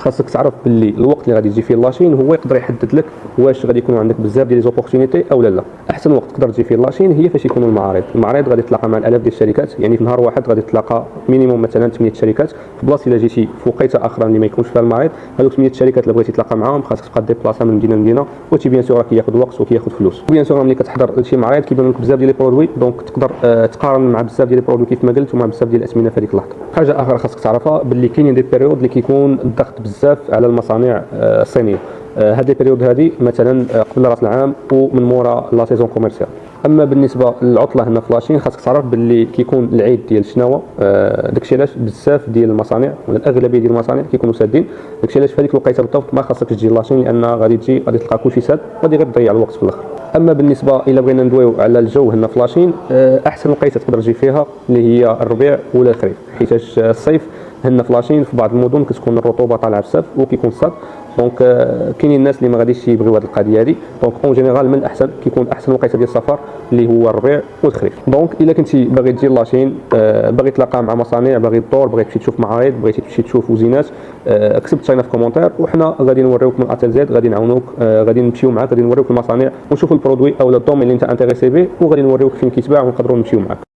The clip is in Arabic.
خاصك تعرف باللي الوقت اللي غادي تجي فيه لاشين هو يقدر يحدد لك واش غادي يكونوا عندك بزاف ديال لي زوبورتونيتي او لا. احسن وقت تقدر تجي فيه لاشين هي فاش يكونوا المعارض غادي تلاقى مع الالاف ديال الشركات، يعني في نهار واحد غادي تلاقى مينيموم مثلا 8 شركات في بلاصه. الا جيتي في وقيته اخرى اللي ما يكونش فيها المعارض، هذوك 8 شركات اللي بغيتي تلاقى معاهم خاصك تبقى ديبلاصا من مدينه لمدينه، وتي بيان سور راه كياخذ وقت وكياخذ فلوس. وبيان سور ملي كتحضر شي معرض كيبان لك بزاف ديال لي برودوي، دونك تقدر تقارن مع بزاف ديال لي برودوي كيف ما قلت، ومع بزاف ديال الاسمنه في هذيك اللحظه. حاجه اخرى خاصك تعرفها باللي كاينين دي بيريود اللي كيكون الضغط بزاف على المصانع الصينيه. هذه البيريود هذه مثلا قبل راس العام ومن مورا لا سيزون كوميرسيال. اما بالنسبه للعطله هنا في لاشين خاصك تعرف باللي كيكون العيد ديال الشناوه، داكشي علاش بزاف ديال المصانع ولا الاغلبيه ديال المصانع كيكونوا سادين. داكشي علاش في هذيك الوقيته بالضبط ما خاصكش تجي لاشين، لان غادي تلقى كلشي ساد وغادي غير تضيع الوقت في الاخر. اما بالنسبه الى بغينا ندويو على الجو هنا في لاشين، احسن وقيته تقدر تجي فيها اللي هي الربيع ولا الخريف، حيتاش الصيف هنا في لاشين في بعض المدن كتكون الرطوبه طالعه بزاف وكيكون صاد. دونك كاينين الناس اللي ما غاديش يبغيو هذه القضيه هذه، دونك اون جينيرال من الاحسن كيكون احسن وقيته ديال السفر اللي هو الربيع والخريف. دونك الا كنتي باغي تجي لاشين، باغي تلاقى مع مصانع، باغي تدور، باغي تمشي تشوف معارض، بغيتي تمشي تشوف وزينات، كتب لنا في كومونتير وحنا غادي نوريوك من اتل زد، غادي نعاونوك، غادي نمشيو معاك، غادي نوريوك المصانع ونشوفوا البرودوي او الدومين اللي انت انتريسي به، وغادي نوريوك فين كيتباع ونقدروا نمشيو معاك.